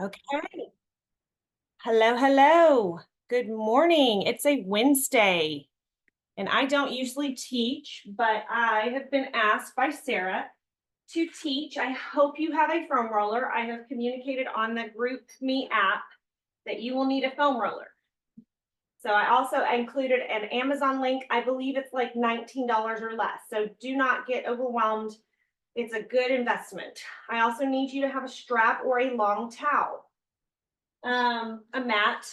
Okay. Hello, hello. Good morning. It's a Wednesday, and I don't usually teach, but I have been asked by Sarah to teach. I hope you have a foam roller. I have communicated on the Group Me app that you will need a foam roller. So I also included an Amazon link. I believe it's like $19 or less. So do not get overwhelmed. It's a good investment. I also need you to have a strap or a long towel, a mat,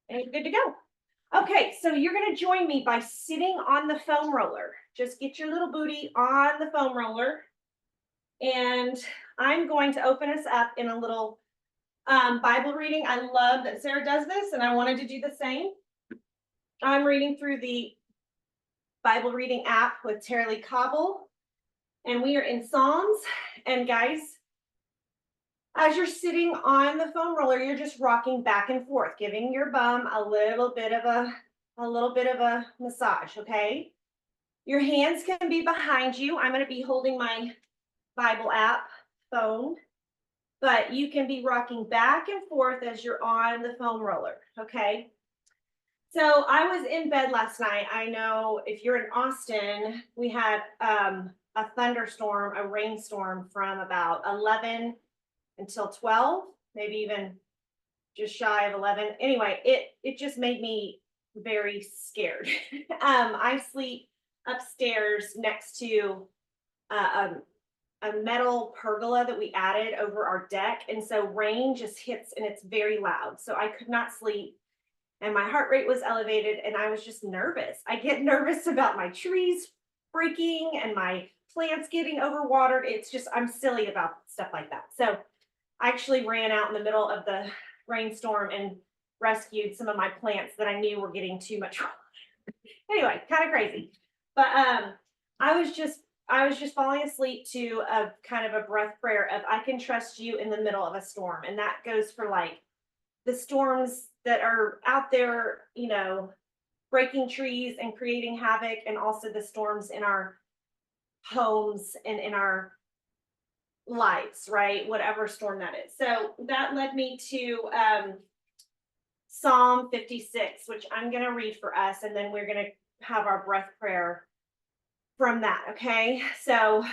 and you're good to go. Okay, so you're gonna join me by sitting on the foam roller. Just get your little booty on the foam roller. And I'm going to open us up in a little Bible reading. I love that Sarah does this, and I wanted to do the same. I'm reading through the Bible reading app with Tara Lee Cobble, and we are in Psalms. And guys, as you're sitting on the foam roller, you're just rocking back and forth, giving your bum a little bit of a massage, okay? Your hands can be behind you. I'm going to be holding my Bible app phone, but you can be rocking back and forth as you're on the foam roller, okay? So I was in bed last night. I know if you're in Austin, we had a thunderstorm, a rainstorm from about 11 until 12, maybe even just shy of 11. Anyway, it just made me very scared. I sleep upstairs next to a metal pergola that we added over our deck. And so rain just hits and it's very loud. So I could not sleep and my heart rate was elevated and I was just nervous. I get nervous about my trees breaking and my plants getting overwatered. It's just, I'm silly about stuff like that. So I actually ran out in the middle of the rainstorm and rescued some of my plants that I knew were getting too much water. Anyway, kind of crazy. But I was just falling asleep to a kind of a breath prayer of I can trust you in the middle of a storm. And that goes for like the storms that are out there, breaking trees and creating havoc, and also the storms in our homes and in our lives, right? Whatever storm that is. So that led me to Psalm 56, which I'm going to read for us, and then we're going to have our breath prayer from that. Okay. So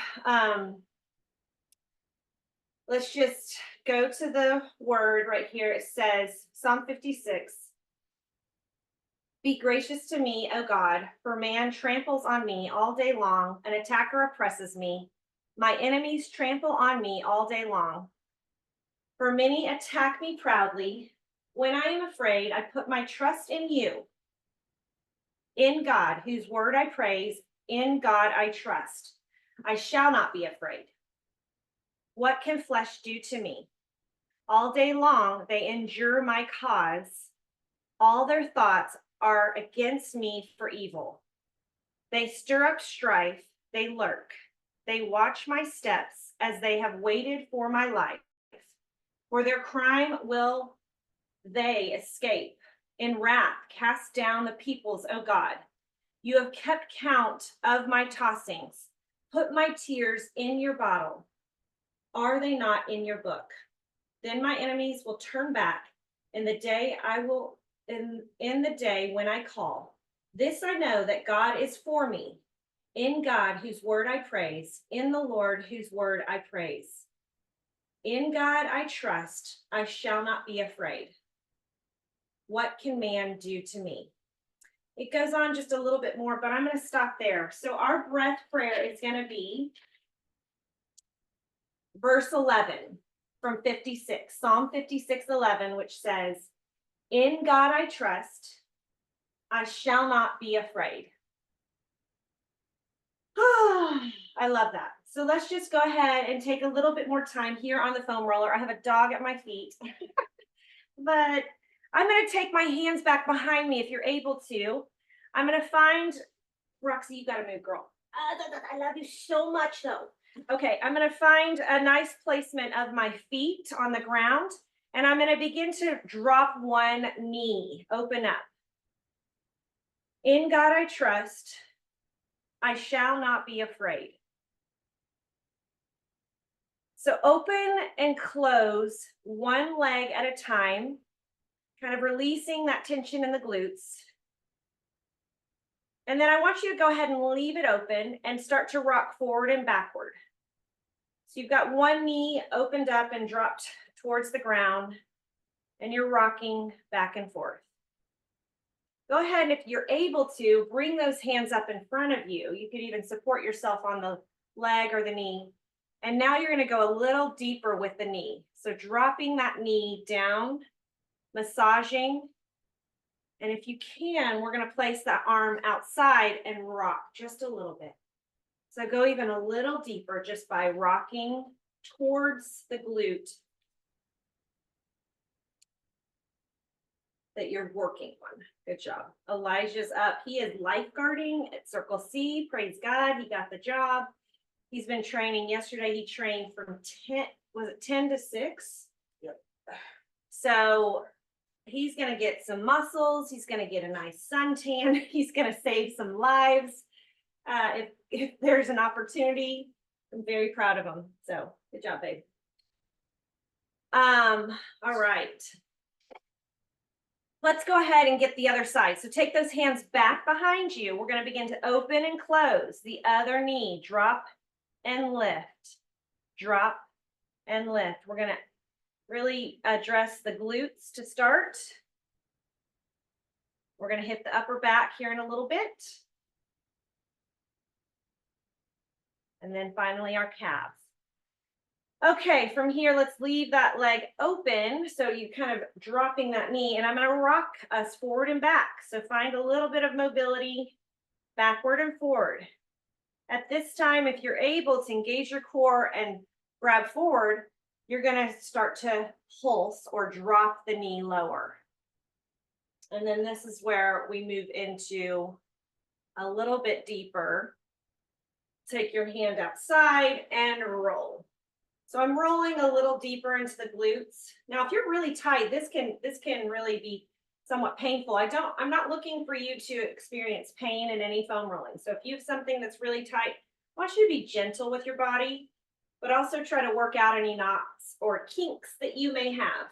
let's just go to the word right here. It says, Psalm 56. Be gracious to me, O God, for man tramples on me all day long. An attacker oppresses me. My enemies trample on me all day long. For many attack me proudly. When I am afraid, I put my trust in you. In God, whose word I praise, in God I trust. I shall not be afraid. What can flesh do to me? All day long they endure my cause. All their thoughts are against me for evil. They stir up strife, they lurk. They watch my steps as they have waited for my life. For their crime will they escape. In wrath, cast down the peoples, O God. You have kept count of my tossings. Put my tears in your bottle. Are they not in your book? Then my enemies will turn back in the day in the day when I call. This I know that God is for me. In God, whose word I praise, in the Lord, whose word I praise. In God I trust, I shall not be afraid. What can man do to me? It goes on just a little bit more, but I'm going to stop there. So our breath prayer is going to be verse 11 from 56, Psalm 56:11, which says, in God I trust, I shall not be afraid. I love that. So let's just go ahead and take a little bit more time here on the foam roller. I have a dog at my feet, but I'm going to take my hands back behind me if you're able to. I'm going to find, Roxy, you got to move, girl. I love you so much, though. Okay, I'm going to find a nice placement of my feet on the ground, and I'm going to begin to drop one knee, open up. In God I trust, I shall not be afraid. So open and close one leg at a time, kind of releasing that tension in the glutes. And then I want you to go ahead and leave it open and start to rock forward and backward. So you've got one knee opened up and dropped towards the ground, and you're rocking back and forth. Go ahead, and if you're able to, bring those hands up in front of you. You could even support yourself on the leg or the knee. And now you're going to go a little deeper with the knee. So dropping that knee down, massaging. And if you can, we're going to place that arm outside and rock just a little bit. So go even a little deeper just by rocking towards the glute that you're working on. Good job. Elijah's up. He is lifeguarding at Circle C. Praise God. He got the job. He's been training. Yesterday he trained from 10 to 6? Yep. So he's going to get some muscles. He's going to get a nice suntan. He's going to save some lives. If there's an opportunity, I'm very proud of him. So good job, babe. All right. Let's go ahead and get the other side. So take those hands back behind you. We're going to begin to open and close the other knee. Drop and lift. Drop and lift. We're going to really address the glutes to start. We're going to hit the upper back here in a little bit. And then finally our calves. Okay, from here, let's leave that leg open. So you kind of dropping that knee, and I'm going to rock us forward and back. So find a little bit of mobility backward and forward. At this time, if you're able to engage your core and grab forward, you're going to start to pulse or drop the knee lower. And then this is where we move into a little bit deeper. Take your hand outside and roll. So I'm rolling a little deeper into the glutes. Now, if you're really tight, this can really be somewhat painful. I'm not looking for you to experience pain in any foam rolling. So if you have something that's really tight, I want you to be gentle with your body, but also try to work out any knots or kinks that you may have.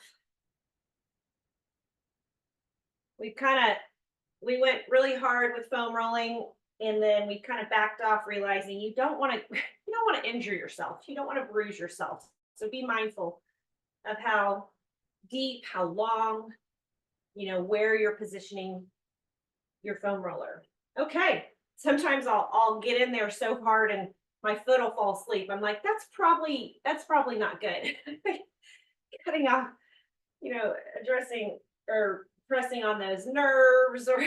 We went really hard with foam rolling, and then we kind of backed off, realizing you don't want to injure yourself. You don't want to bruise yourself. So be mindful of how deep, how long, where you're positioning your foam roller. Okay. Sometimes I'll get in there so hard and my foot will fall asleep. I'm like, that's probably not good. Cutting off, addressing or pressing on those nerves, or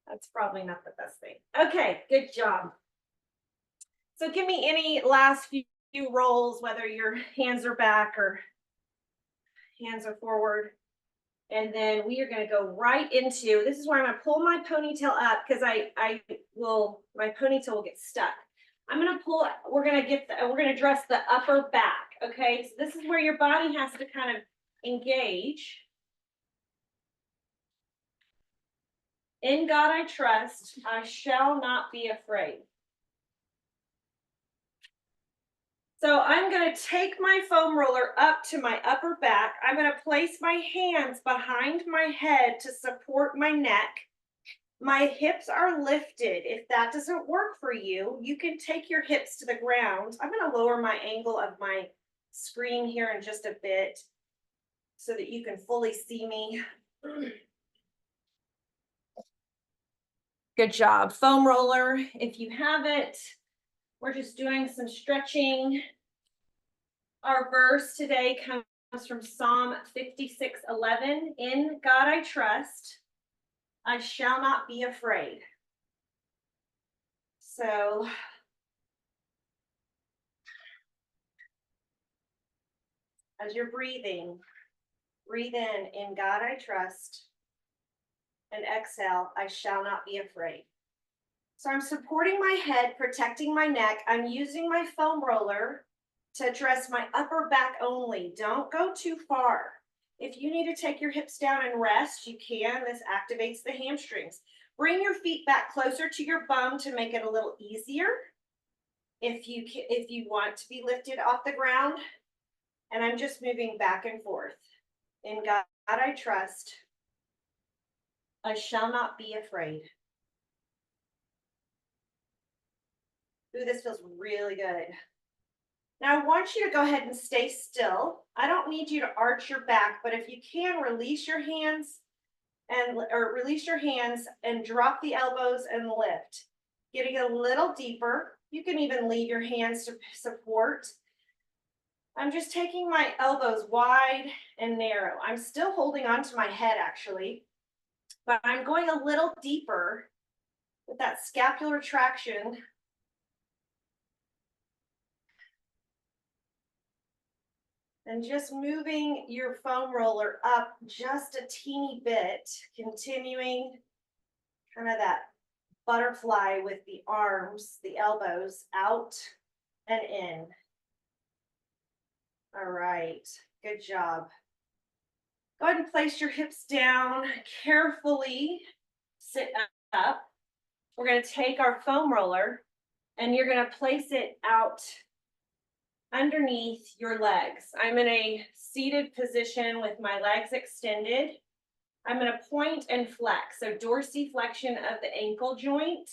that's probably not the best thing. Okay, good job. So give me any last few rolls, whether your hands are back or hands are forward. And then we are going to go right into, this is where I'm going to pull my ponytail up, because my ponytail will get stuck. I'm going to pull, we're going to address the upper back. Okay. So this is where your body has to kind of engage. In God I trust, I shall not be afraid. So I'm going to take my foam roller up to my upper back. I'm going to place my hands behind my head to support my neck. My hips are lifted. If that doesn't work for you, you can take your hips to the ground. I'm going to lower my angle of my screen here in just a bit so that you can fully see me. Good job. Foam roller, if you have it. We're just doing some stretching. Our verse today comes from Psalm 56:11. In God I trust, I shall not be afraid. So as you're breathing, breathe in God I trust, and exhale, I shall not be afraid. So I'm supporting my head, protecting my neck. I'm using my foam roller to address my upper back only. Don't go too far. If you need to take your hips down and rest, you can. This activates the hamstrings. Bring your feet back closer to your bum to make it a little easier. if you want to be lifted off the ground, and I'm just moving back and forth. In God I trust. I shall not be afraid. Ooh, this feels really good. Now I want you to go ahead and stay still. I don't need you to arch your back, but if you can, release your hands and drop the elbows and lift. Getting a little deeper. You can even leave your hands to support. I'm just taking my elbows wide and narrow. I'm still holding on to my head actually, but I'm going a little deeper with that scapular traction. And just moving your foam roller up just a teeny bit, continuing kind of that butterfly with the arms, the elbows out and in. All right, good job. Go ahead and place your hips down, carefully sit up. We're going to take our foam roller and you're going to place it out underneath your legs. I'm in a seated position with my legs extended. I'm going to point and flex. So dorsiflexion of the ankle joint.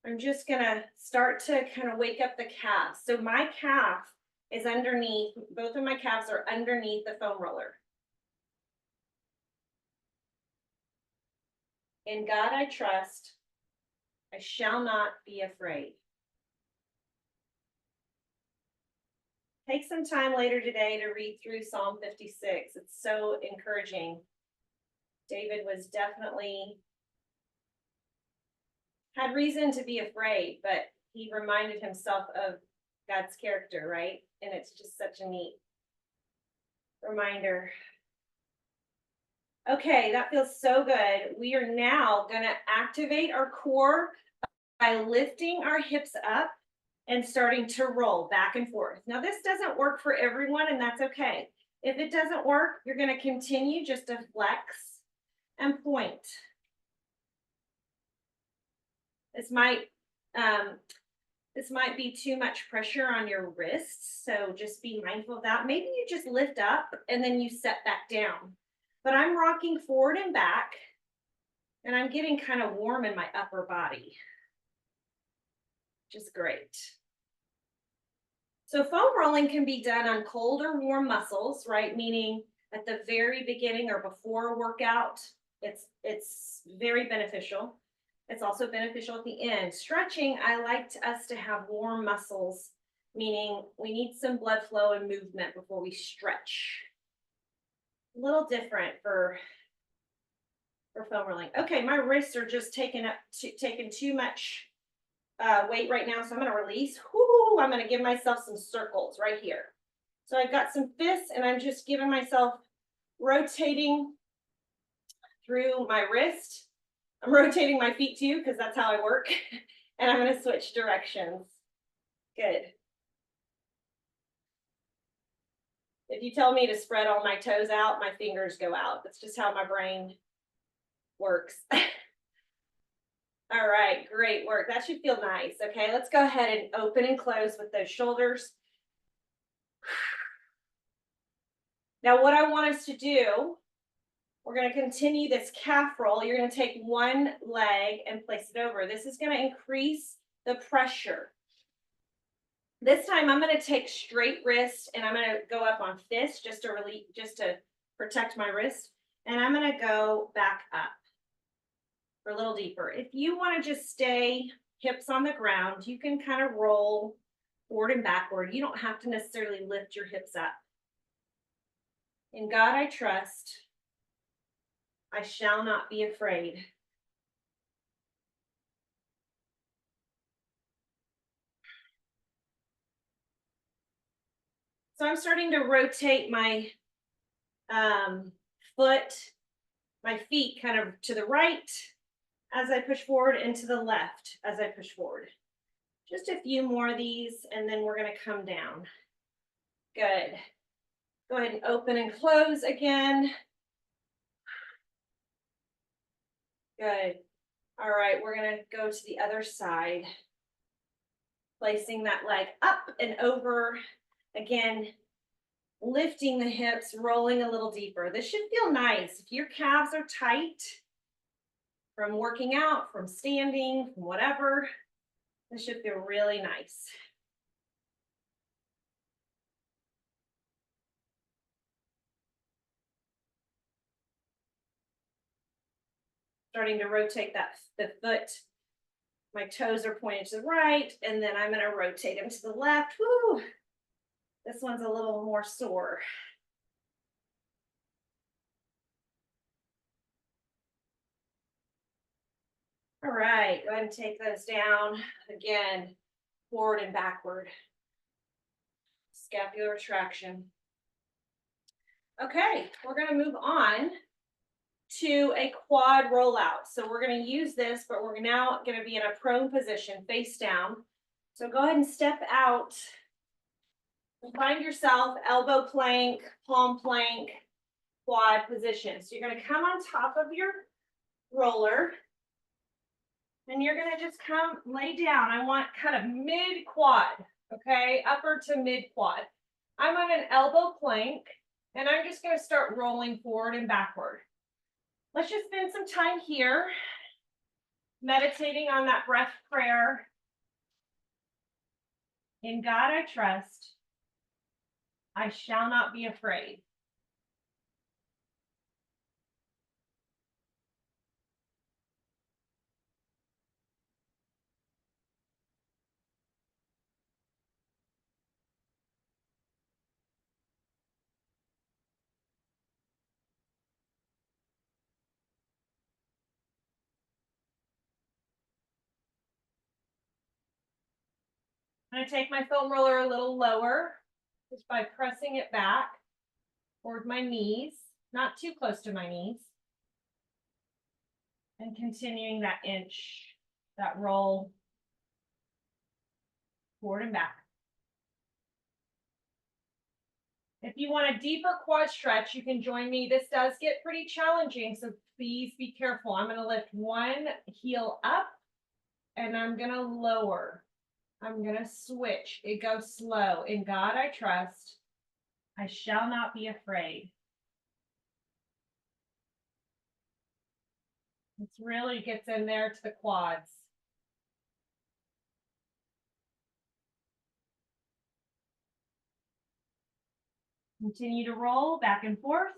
I'm just going to start to kind of wake up the calf. So my calf is underneath, both of my calves are underneath the foam roller. In God I trust. I shall not be afraid. Take some time later today to read through Psalm 56. It's so encouraging. David was definitely had reason to be afraid, but he reminded himself of God's character, right? And it's just such a neat reminder. Okay, that feels so good. We are now going to activate our core by lifting our hips up and starting to roll back and forth. Now, this doesn't work for everyone, and that's okay. If it doesn't work, you're going to continue just to flex and point. This might be too much pressure on your wrists, so just be mindful of that. Maybe you just lift up and then you set back down. But I'm rocking forward and back, and I'm getting kind of warm in my upper body. Just great. So foam rolling can be done on cold or warm muscles, right? Meaning at the very beginning or before a workout, it's very beneficial. It's also beneficial at the end. Stretching, I like us to have warm muscles, meaning we need some blood flow and movement before we stretch. A little different for foam rolling. Okay, my wrists are just taking too much weight right now, so I'm going to release. Whoo, I'm going to give myself some circles right here. So I've got some fists, and I'm just giving myself rotating through my wrist. I'm rotating my feet too, because that's how I work. And I'm going to switch directions. Good. If you tell me to spread all my toes out, my fingers go out. That's just how my brain works. All right, great work. That should feel nice. Okay, let's go ahead and open and close with those shoulders. Now, what I want us to do, we're going to continue this calf roll. You're going to take one leg and place it over. This is going to increase the pressure. This time I'm going to take straight wrist and I'm going to go up on fist just to protect my wrist. And I'm going to go back up for a little deeper. If you want to just stay hips on the ground, you can kind of roll forward and backward. You don't have to necessarily lift your hips up. In God I trust. I shall not be afraid. So I'm starting to rotate my my feet kind of to the right as I push forward and to the left as I push forward. Just a few more of these, and then we're going to come down. Good. Go ahead and open and close again. Good. All right, we're going to go to the other side. Placing that leg up and over. Again, lifting the hips, rolling a little deeper. This should feel nice. If your calves are tight from working out, from standing, from whatever, this should feel really nice. Starting to rotate the foot. My toes are pointed to the right, and then I'm going to rotate them to the left. Woo! This one's a little more sore. All right, go ahead and take those down. Again, forward and backward. Scapular retraction. Okay, we're going to move on to a quad rollout. So we're going to use this, but we're now going to be in a prone position, face down. So go ahead and step out and find yourself elbow plank, palm plank, quad position. So you're going to come on top of your roller and you're going to just come lay down. I want kind of mid quad, okay, upper to mid quad. I'm on an elbow plank and I'm just going to start rolling forward and backward. Let's just spend some time here meditating on that breath prayer. In God I trust. I shall not be afraid. I'm going to take my foam roller a little lower just by pressing it back toward my knees, not too close to my knees. And continuing that inch, that roll forward and back. If you want a deeper quad stretch, you can join me. This does get pretty challenging, so please be careful. I'm going to lift one heel up and I'm going to lower. I'm going to switch. It goes slow. In God I trust. I shall not be afraid. It really gets in there to the quads. Continue to roll back and forth.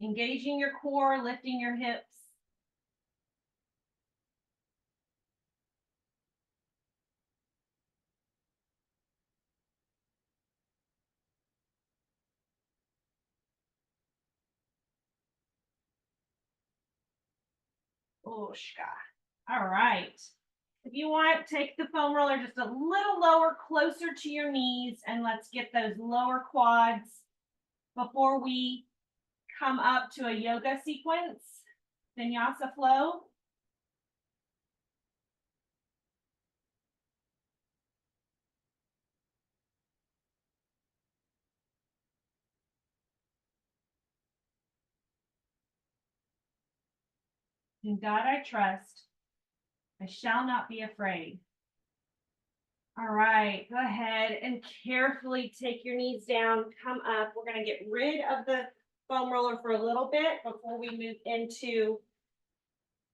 Engaging your core, lifting your hips. Ooshka. All right. If you want, take the foam roller just a little lower, closer to your knees, and let's get those lower quads before we come up to a yoga sequence, vinyasa flow. In God I trust. I shall not be afraid. All right, go ahead and carefully take your knees down, come up. We're going to get rid of the foam roller for a little bit before we move into,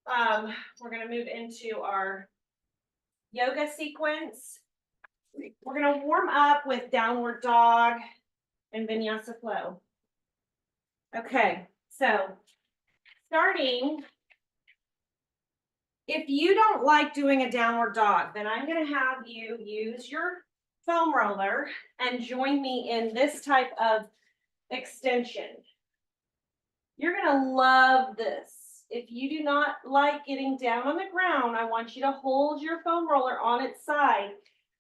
our yoga sequence. We're going to warm up with downward dog and vinyasa flow. Okay, so starting, if you don't like doing a downward dog, then I'm going to have you use your foam roller and join me in this type of extension. You're going to love this. If you do not like getting down on the ground, I want you to hold your foam roller on its side.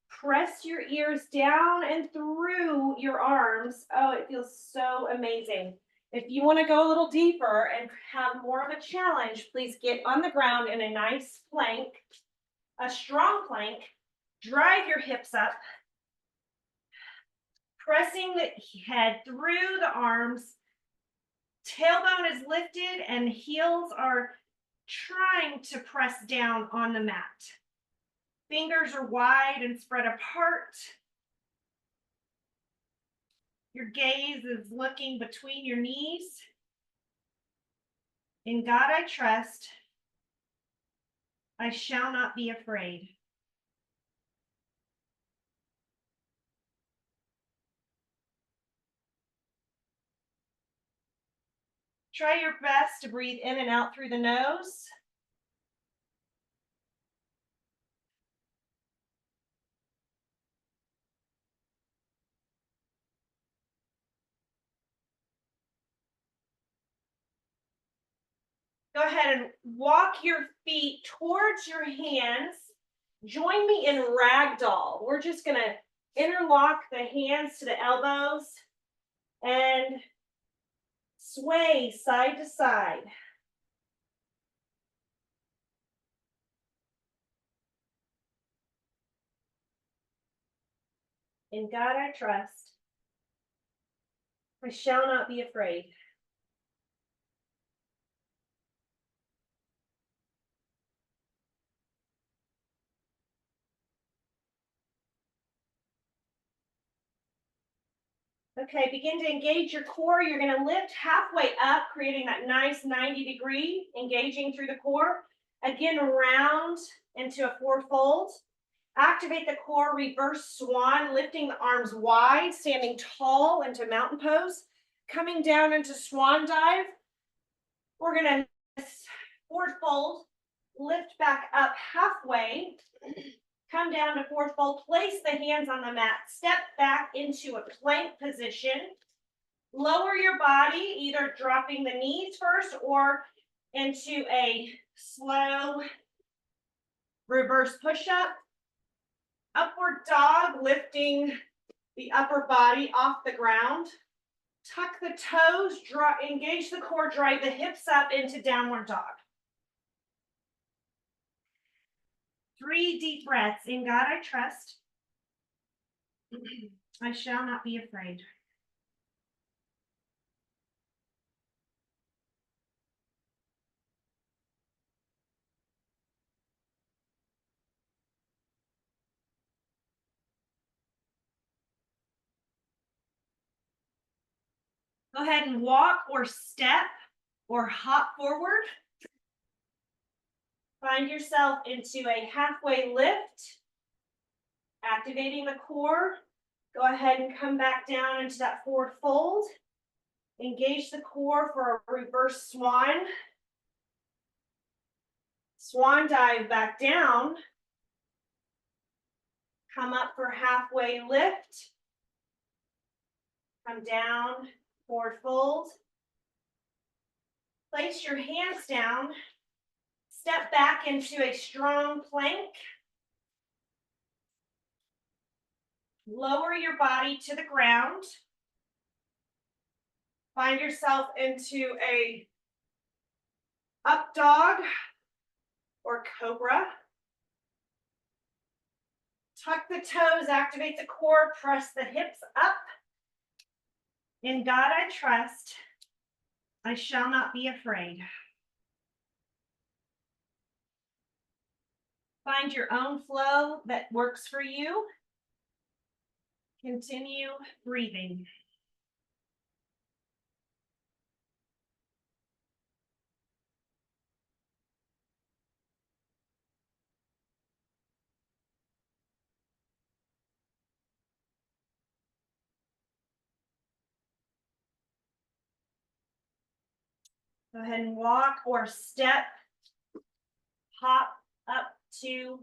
Press your ears down and through your arms. Oh, it feels so amazing. If you want to go a little deeper and have more of a challenge, please get on the ground in a nice plank, a strong plank. Drive your hips up, pressing the head through the arms. Tailbone is lifted and heels are trying to press down on the mat. Fingers are wide and spread apart. Your gaze is looking between your knees. In God I trust. I shall not be afraid. Try your best to breathe in and out through the nose. Go ahead and walk your feet towards your hands. Join me in ragdoll. We're just going to interlock the hands to the elbows and sway side to side. In God I trust. I shall not be afraid. Okay, begin to engage your core. You're going to lift halfway up, creating that nice 90-degree, engaging through the core. Again, round into a four-fold. Activate the core, reverse swan, lifting the arms wide, standing tall into mountain pose. Coming down into swan dive. We're going to forward fold, lift back up halfway. Come down to fourth fold, place the hands on the mat, step back into a plank position. Lower your body, either dropping the knees first or into a slow reverse push-up. Upward dog, lifting the upper body off the ground. Tuck the toes, engage the core, drive the hips up into downward dog. 3 deep breaths. In God I trust. I shall not be afraid. Go ahead and walk or step or hop forward. Find yourself into a halfway lift. Activating the core. Go ahead and come back down into that forward fold. Engage the core for a reverse swan. Swan dive back down. Come up for halfway lift. Come down, forward fold. Place your hands down. Step back into a strong plank. Lower your body to the ground. Find yourself into a up dog or cobra. Tuck the toes, activate the core, press the hips up. In God I trust. I shall not be afraid. Find your own flow that works for you. Continue breathing. Go ahead and walk or step, hop up to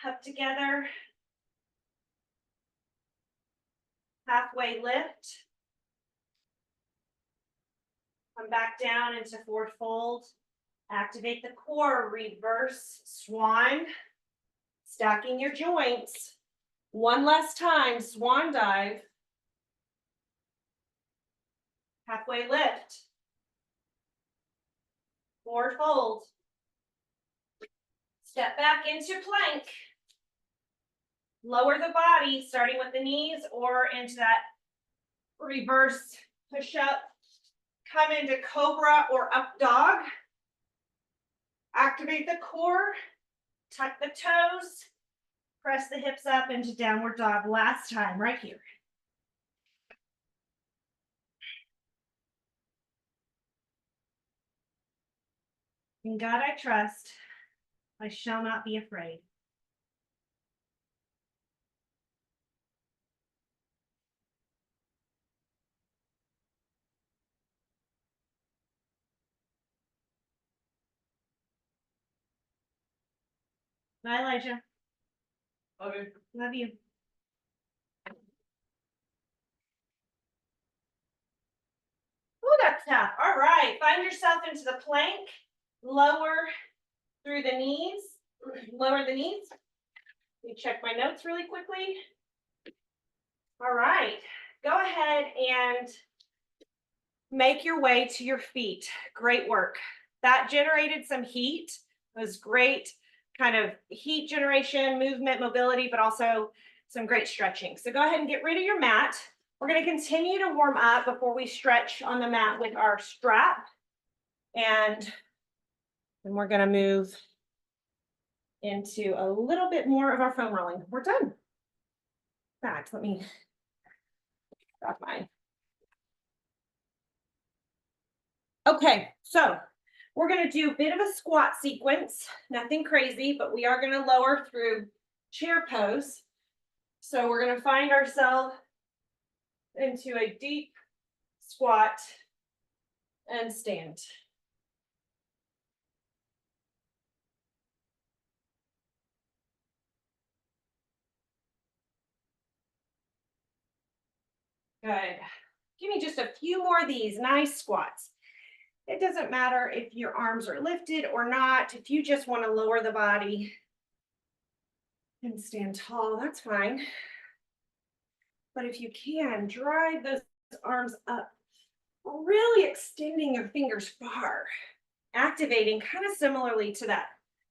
up together, halfway lift, come back down into forward fold, activate the core, reverse swan, stacking your joints. One last time, swan dive, halfway lift, forward fold, step back into plank, lower the body, starting with the knees or into that reverse push-up. Come into cobra or up dog. Activate the core, tuck the toes, press the hips up into downward dog. Last time, right here. In God I trust, I shall not be afraid. Bye, Elijah. Okay. Love you. Ooh, that's tough. All right, find yourself into the plank. Lower through the knees. Lower the knees. Let me check my notes really quickly. All right, go ahead and make your way to your feet. Great work. That generated some heat. It was great kind of heat generation, movement, mobility, but also some great stretching. So go ahead and get rid of your mat. We're going to continue to warm up before we stretch on the mat with our strap. And then we're going to move into a little bit more of our foam rolling. We're done. In fact, let me grab mine. Okay, so we're going to do a bit of a squat sequence, nothing crazy, but we are going to lower through chair pose. So we're going to find ourselves into a deep squat and stand. Good. Give me just a few more of these nice squats. It doesn't matter if your arms are lifted or not. If you just want to lower the body and stand tall, that's fine. But if you can, drive those arms up, really extending your fingers far, activating kind of similarly to that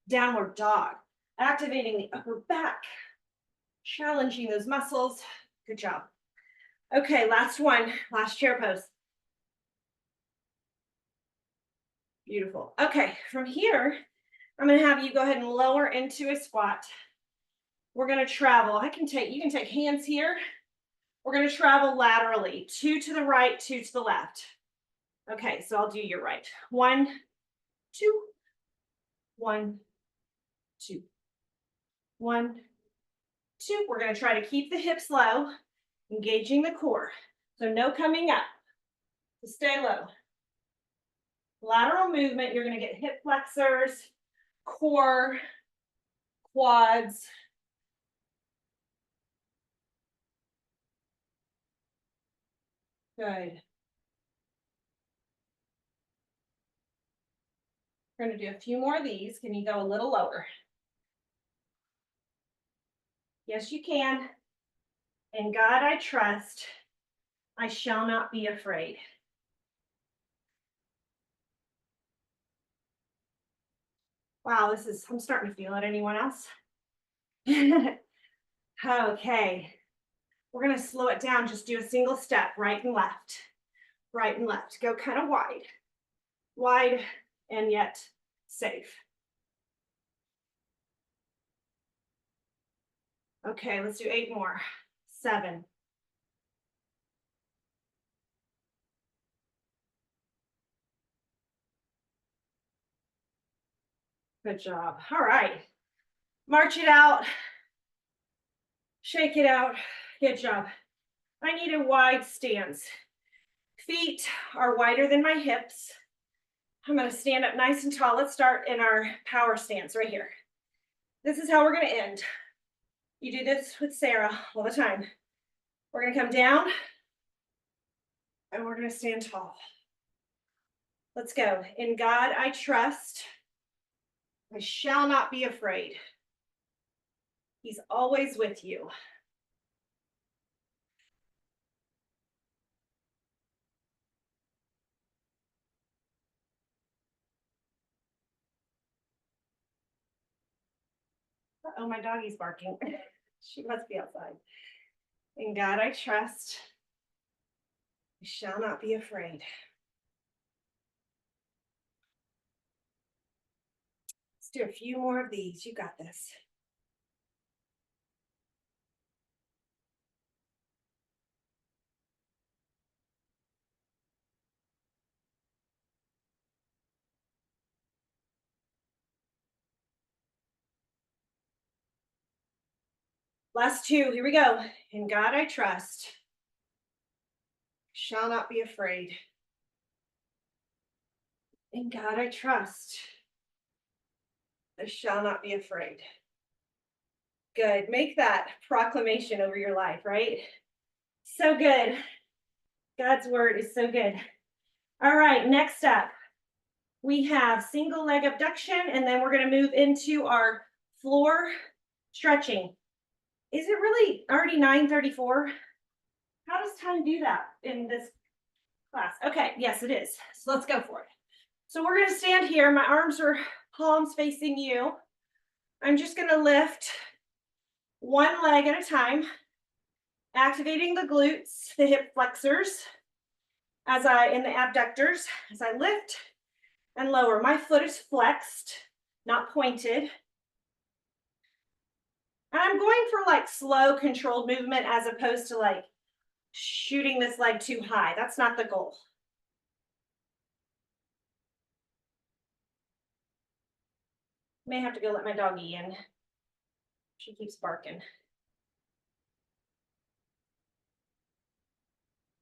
downward dog, activating the upper back, challenging those muscles. Good job. Okay, last one, last chair pose. Beautiful. Okay, from here, I'm going to have you go ahead and lower into a squat. We're going to travel. You can take hands here. We're going to travel laterally, 2 to the right, 2 to the left. Okay, so I'll do your right. 1, 2, 1, 2, 1, 2. We're going to try to keep the hips low, engaging the core. So no coming up. So stay low. Lateral movement, you're going to get hip flexors, core, quads. Good. We're going to do a few more of these. Can you go a little lower? Yes, you can. In God I trust. I shall not be afraid. Wow, I'm starting to feel it. Anyone else? Okay. We're going to slow it down. Just do a single step, right and left. Right and left. Go kind of wide. Wide and yet safe. Okay, let's do 8 more. 7. Good job. All right. March it out. Shake it out. Good job. I need a wide stance. Feet are wider than my hips. I'm going to stand up nice and tall. Let's start in our power stance right here. This is how we're going to end. You do this with Sarah all the time. We're going to come down and we're going to stand tall. Let's go. In God I trust. I shall not be afraid. He's always with you. Oh, my doggy's barking. She must be outside. In God I trust. I shall not be afraid. do a few more of these. You got this. Last two. Here we go. In God I trust. Shall not be afraid. In God I trust. I shall not be afraid. Good. Make that proclamation over your life, right? So good. God's word is so good. All right, next up, we have single leg abduction, and then we're going to move into our floor stretching. Is it really already 9:34? How does time do that in this class? Okay, yes, it is. So let's go for it. So we're going to stand here. My arms are palms facing you. I'm just going to lift one leg at a time, activating the glutes, the hip flexors, in the abductors, as I lift and lower. My foot is flexed, not pointed. And I'm going for like slow, controlled movement as opposed to like shooting this leg too high. That's not the goal. May have to go let my doggie in. She keeps barking.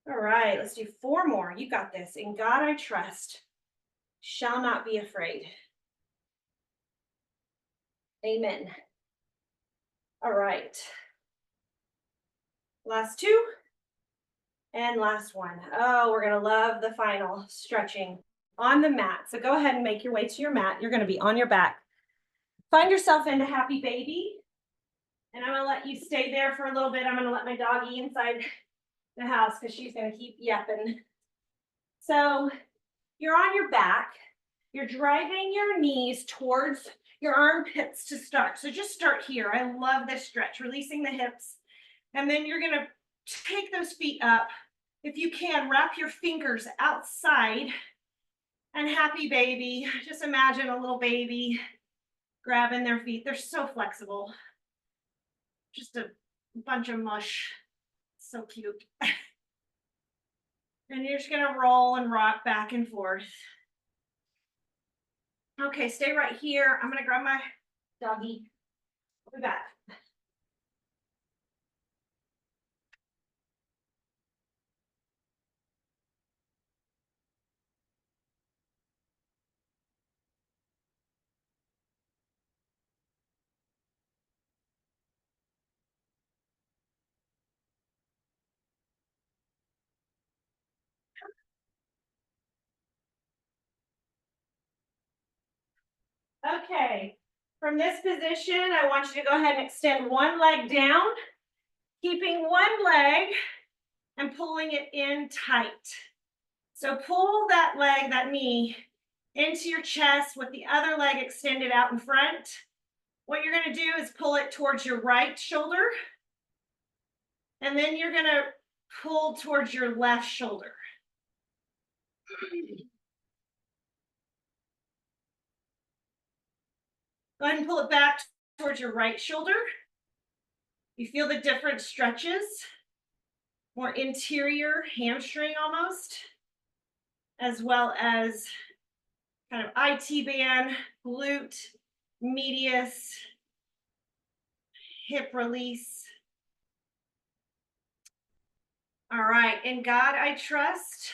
All right, let's do 4 more. You got this. In God I trust. Shall not be afraid. Amen. All right. Last 2. And last one. Oh, we're going to love the final stretching on the mat. So go ahead and make your way to your mat. You're going to be on your back. Find yourself into happy baby. And I'm going to let you stay there for a little bit. I'm going to let my doggie inside the house because she's going to keep yapping. So you're on your back. You're driving your knees towards your armpits to start. So just start here. I love this stretch, releasing the hips. And then you're going to take those feet up. If you can, wrap your fingers outside and happy baby. Just imagine a little baby grabbing their feet. They're so flexible. Just a bunch of mush. So cute. And you're just gonna roll and rock back and forth. Okay, stay right here. I'm gonna grab my doggie. I'll be back. Okay, from this position, I want you to go ahead and extend one leg down, keeping one leg and pulling it in tight. So pull that leg, that knee, into your chest with the other leg extended out in front. What you're going to do is pull it towards your right shoulder, and then you're going to pull towards your left shoulder. Go ahead and pull it back towards your right shoulder. You feel the different stretches, more interior hamstring almost, as well as kind of IT band, glute, medius, hip release. All right, in God I trust.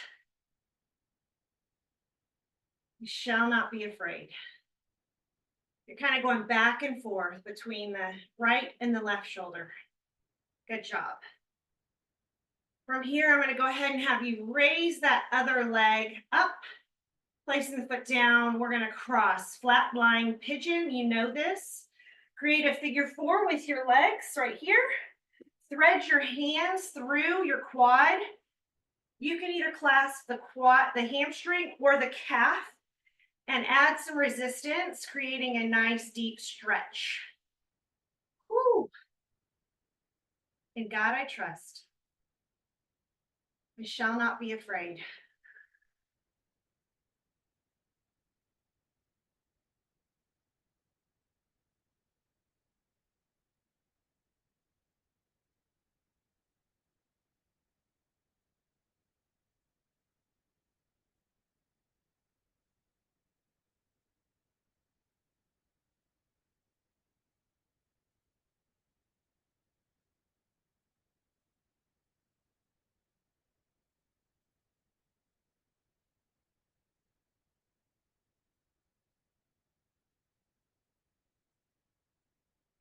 You shall not be afraid. You're kind of going back and forth between the right and the left shoulder. Good job. From here, I'm going to go ahead and have you raise that other leg up, placing the foot down. We're going to cross flat lying pigeon. You know this. Create a figure 4 with your legs right here. Thread your hands through your quad. You can either clasp the quad, the hamstring, or the calf, and add some resistance, creating a nice deep stretch. Woo. In God I trust. I shall not be afraid.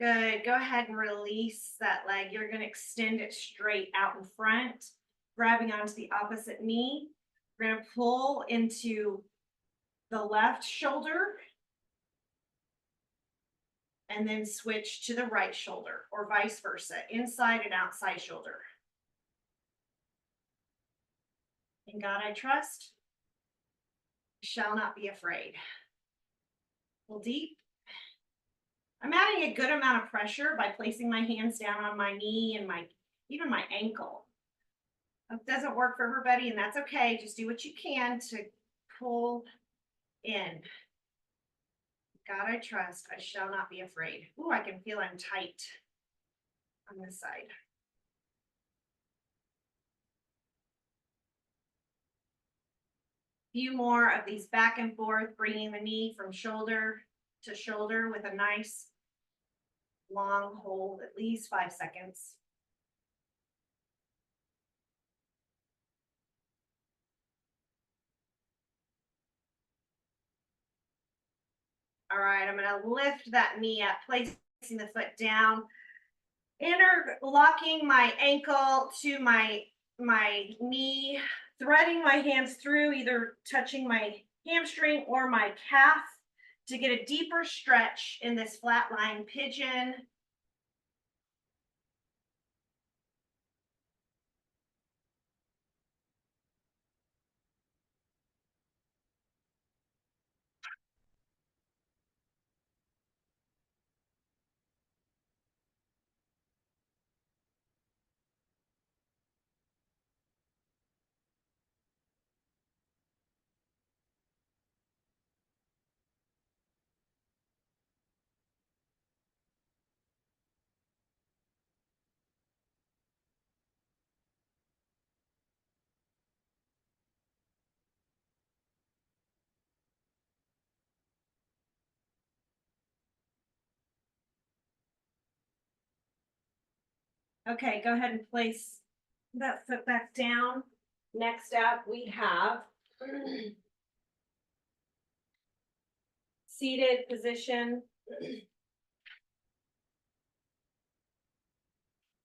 Good. Go ahead and release that leg. You're going to extend it straight out in front, grabbing onto the opposite knee. We're going to pull into the left shoulder and then switch to the right shoulder or vice versa, inside and outside shoulder. In God I trust, shall not be afraid. Pull deep. I'm adding a good amount of pressure by placing my hands down on my knee and even my ankle. It doesn't work for everybody, and that's okay. Just do what you can to pull in. God I trust, I shall not be afraid. Ooh, I can feel I'm tight on this side. Few more of these back and forth, bringing the knee from shoulder to shoulder with a nice long hold, at least 5 seconds. All right, I'm going to lift that knee up, placing the foot down, interlocking my ankle to my knee, threading my hands through, either touching my hamstring or my calf to get a deeper stretch in this flat lying pigeon. Okay, go ahead and place that foot back down. Next up, we have seated position.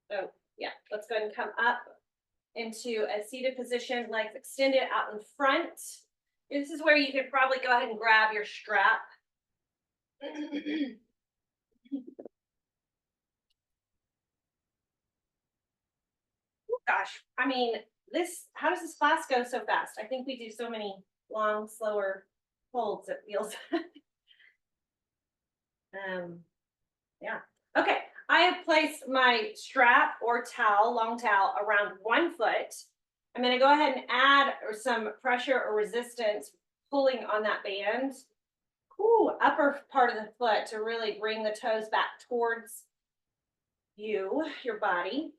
Oh, yeah, let's go ahead and come up into a seated position, legs extended out in front. This is where you could probably go ahead and grab your strap. Gosh, I mean, how does this class go so fast? I think we do so many long, slower holds, it feels. Yeah. Okay, I have placed my strap or towel, long towel, around 1 foot. I'm going to go ahead and add some pressure or resistance pulling on that band. Ooh, upper part of the foot to really bring the toes back towards you, your body.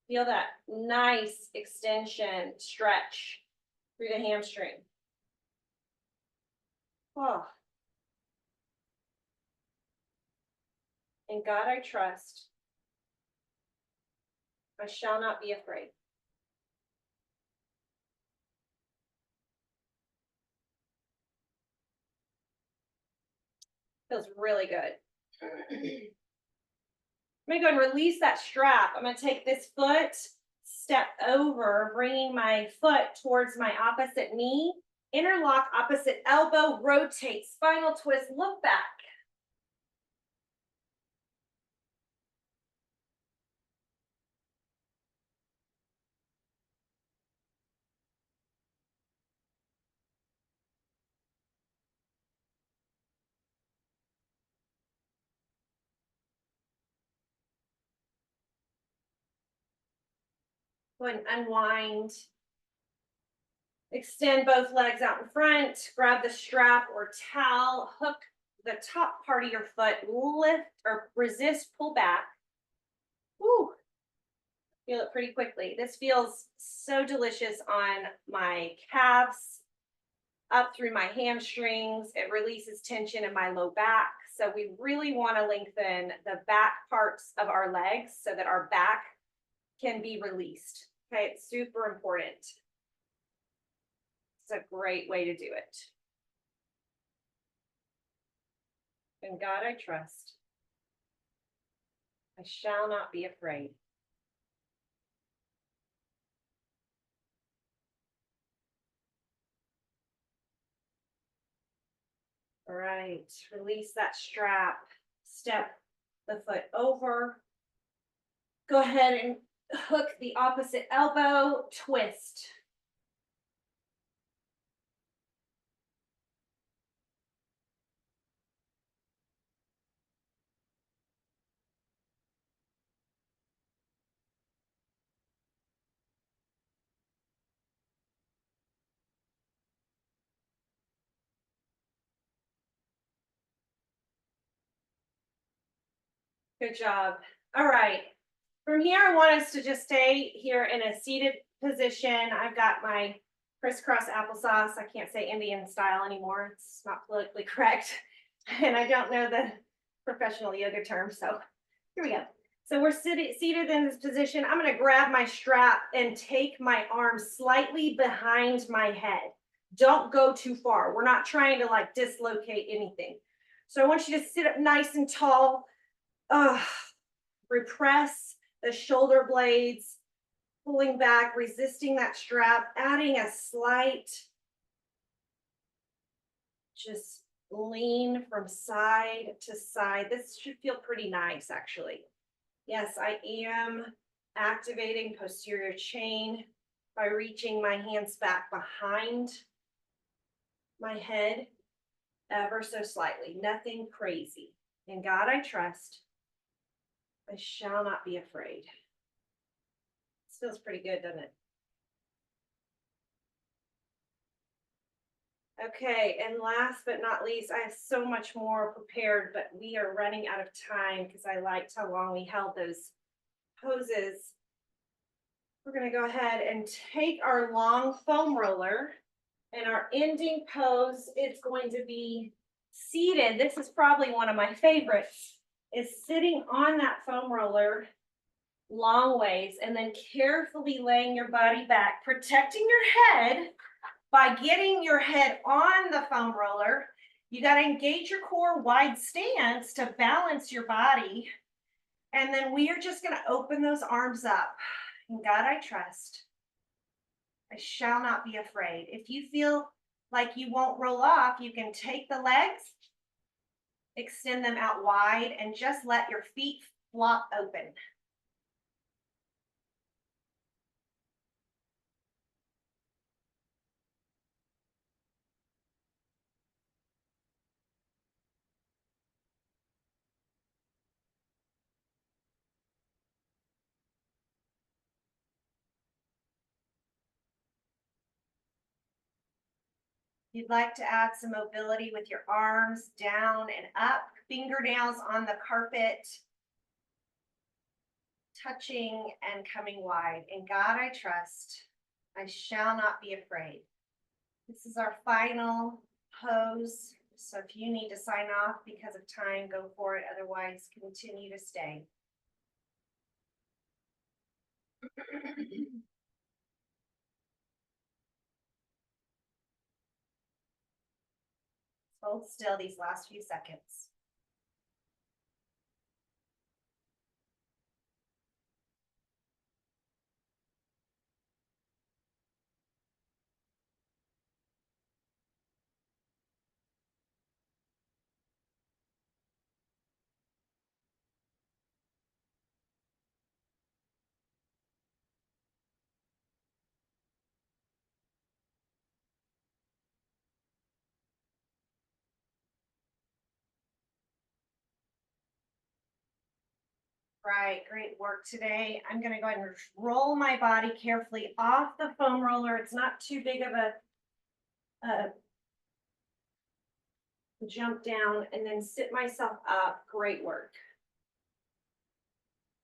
Feel that nice extension, stretch through the hamstring. Oh. In God I trust. I shall not be afraid. Feels really good. I'm going to go and release that strap. I'm going to take this foot, step over, bringing my foot towards my opposite knee, interlock opposite elbow, rotate, spinal twist, look back. Go ahead and unwind. Extend both legs out in front, grab the strap or towel, hook the top part of your foot, lift or resist, pull back. Woo. Feel it pretty quickly. This feels so delicious on my calves, up through my hamstrings. It releases tension in my low back. So we really want to lengthen the back parts of our legs so that our back can be released. Okay, it's super important. It's a great way to do it. In God I trust. I shall not be afraid. All right, release that strap. Step the foot over. Go ahead and hook the opposite elbow, twist. Good job. All right. From here, I want us to just stay here in a seated position. I've got my crisscross applesauce. I can't say Indian style anymore. It's not politically correct. And I don't know the professional yoga term. So here we go. So we're seated in this position. I'm going to grab my strap and take my arm slightly behind my head. Don't go too far. We're not trying to like dislocate anything. So I want you to sit up nice and tall. Repress the shoulder blades, pulling back, resisting that strap, adding a slight, just lean from side to side. This should feel pretty nice, actually. Yes, I am activating posterior chain by reaching my hands back behind my head ever so slightly. Nothing crazy. In God I trust. I shall not be afraid. This feels pretty good, doesn't it? Okay, and last but not least, I have so much more prepared, but we are running out of time because I liked how long we held those poses. We're going to go ahead and take our long foam roller, and our ending pose is going to be seated. This is probably one of my favorites, is sitting on that foam roller long ways and then carefully laying your body back, protecting your head by getting your head on the foam roller. You got to engage your core, wide stance to balance your body. And then we are just going to open those arms up. In God I trust. I shall not be afraid. If you feel like you won't roll off, you can take the legs, extend them out wide, and just let your feet flop open. You'd like to add some mobility with your arms down and up, fingernails on the carpet, touching and coming wide. In God I trust. I shall not be afraid. This is our final pose. So if you need to sign off because of time, go for it. Otherwise, continue to stay. Hold still these last few seconds. Right, great work today. I'm going to go ahead and roll my body carefully off the foam roller. It's not too big of a jump down, and then sit myself up. Great work.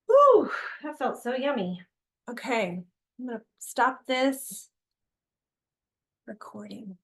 Whew, that felt so yummy. Okay, I'm going to stop this recording.